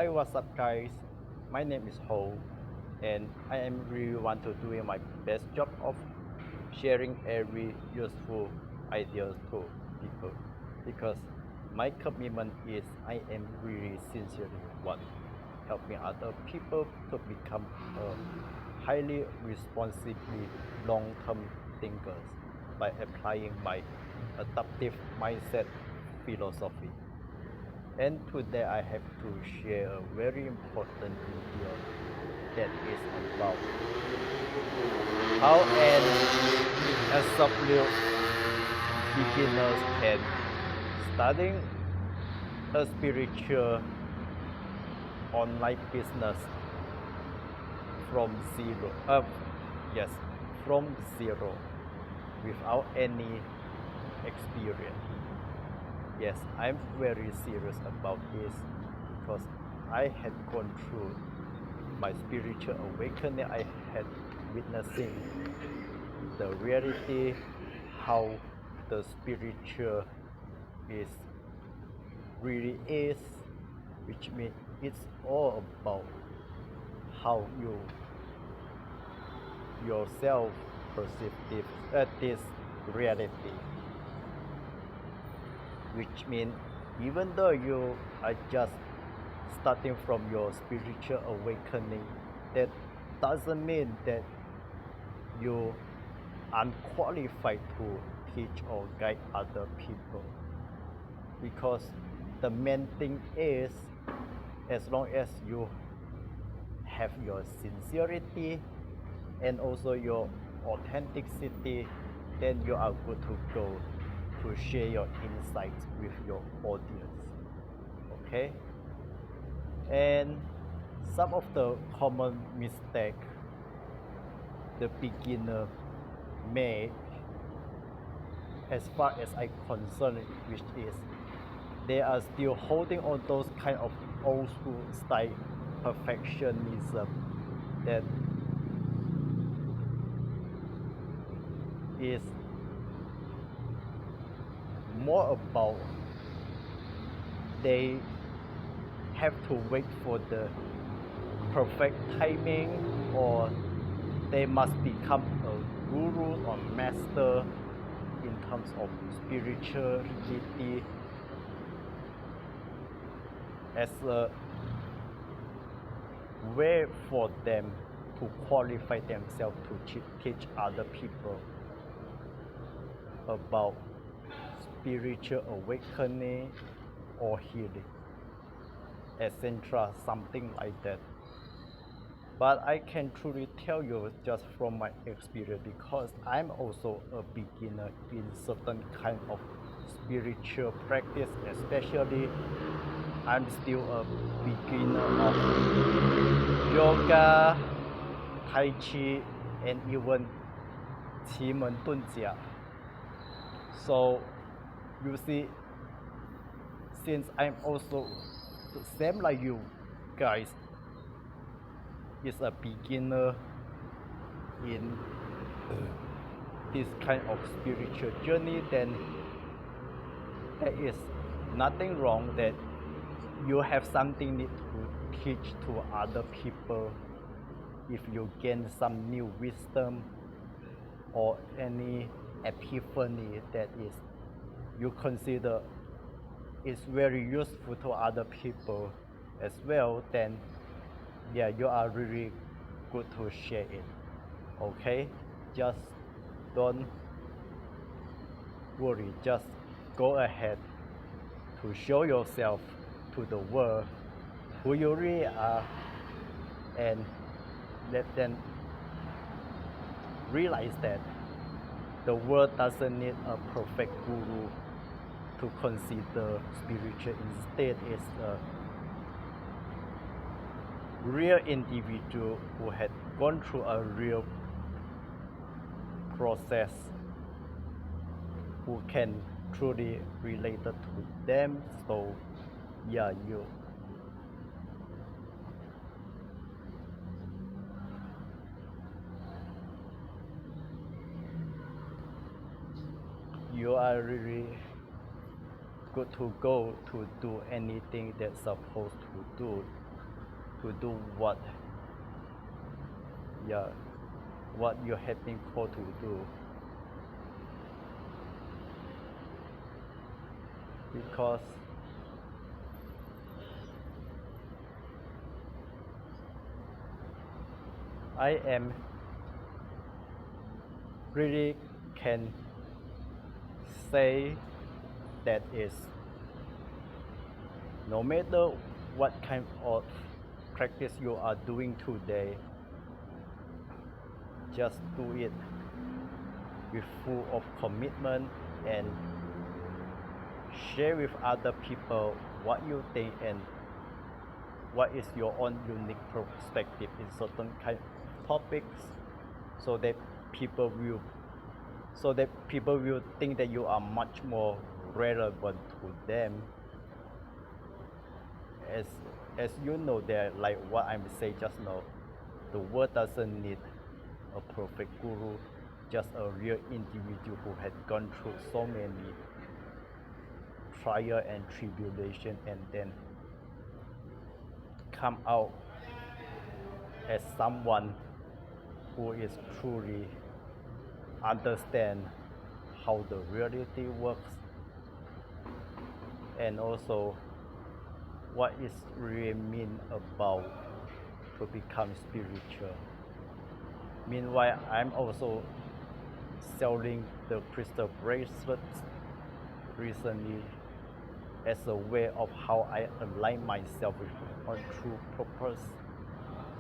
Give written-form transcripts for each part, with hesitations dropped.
Hi, what's up, guys? My name is Ho, and I am really want to doing my best job of sharing every useful ideas to people because my commitment is I am really sincerely want helping other people to become a highly responsibly long-term thinkers by applying my adaptive mindset philosophy. And today I have to share a very important video that is about how an absolute beginners can starting a spiritual online business from zero. Yes, from zero without any experience. Yes, I'm very serious about this because I had gone through my spiritual awakening. I had witnessing the reality how the spiritual is really is, which means it's all about how you yourself perceive this reality, which means even though you are just starting from your spiritual awakening, that doesn't mean that you unqualified to teach or guide other people, because the main thing is as long as you have your sincerity and also your authenticity, then you are good to go to share your insights with your audience. Okay, and some of the common mistake the beginner make, as far as I concerned, which is they are still holding on those kind of old school style perfectionism that is more about they have to wait for the perfect timing, or they must become a guru or master in terms of spirituality as a way for them to qualify themselves to teach other people about spiritual awakening or healing, etc., something like that. But I can truly tell you just from my experience, because I'm also a beginner in certain kind of spiritual practice, especially I'm still a beginner of yoga, tai chi, and even qi men dun jia. So you see, since I'm also the same like you guys is a beginner in this kind of spiritual journey, then there is nothing wrong that you have something need to teach to other people if you gain some new wisdom or any epiphany that is you consider is very useful to other people as well, then yeah, you are really good to share it. Okay, just don't worry, just go ahead to show yourself to the world who you really are, and let them realize that the world doesn't need a perfect guru to consider spiritual. Instead, it's a real individual who had gone through a real process who can truly relate to them. So yeah, you are really good to go to do anything that's supposed to do, to do what, yeah, what you have been called to do. Because I am really can say that is no matter what kind of practice you are doing today, just do it with full of commitment and share with other people what you think and what is your own unique perspective in certain kind of topics, so that people will think that you are much more relevant to them. as as you know, that like what I'm saying just now, the world doesn't need a perfect guru, just a real individual who had gone through so many trial and tribulation and then come out as someone who is truly understand how the reality works, and also what is really mean about to become spiritual. Meanwhile, I'm also selling the crystal bracelets recently as a way of how I align myself with my true purpose,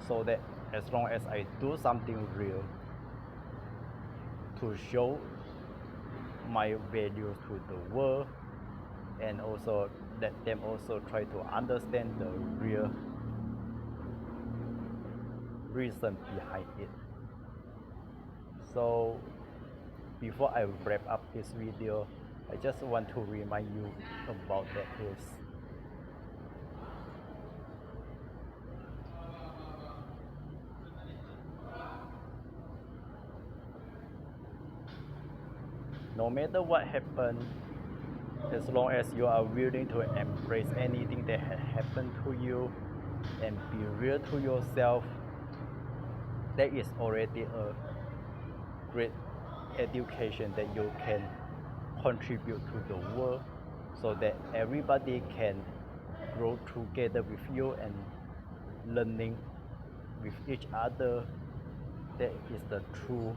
so that as long as I do something real to show my values to the world, and also let them also try to understand the real reason behind it. So before I wrap up this video, I just want to remind you about that is no matter what happens, as long as you are willing to embrace anything that has happened to you and be real to yourself, that is already a great education that you can contribute to the world, so that everybody can grow together with you and learning with each other. That is the true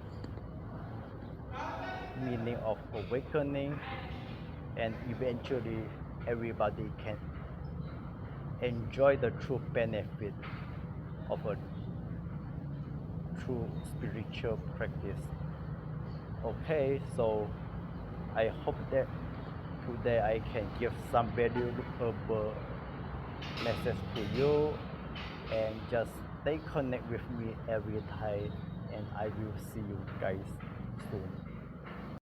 meaning of awakening, and eventually everybody can enjoy the true benefit of a true spiritual practice. Okay, so I hope that today I can give some valuable message to you, and just stay connect with me every time, and I will see you guys soon.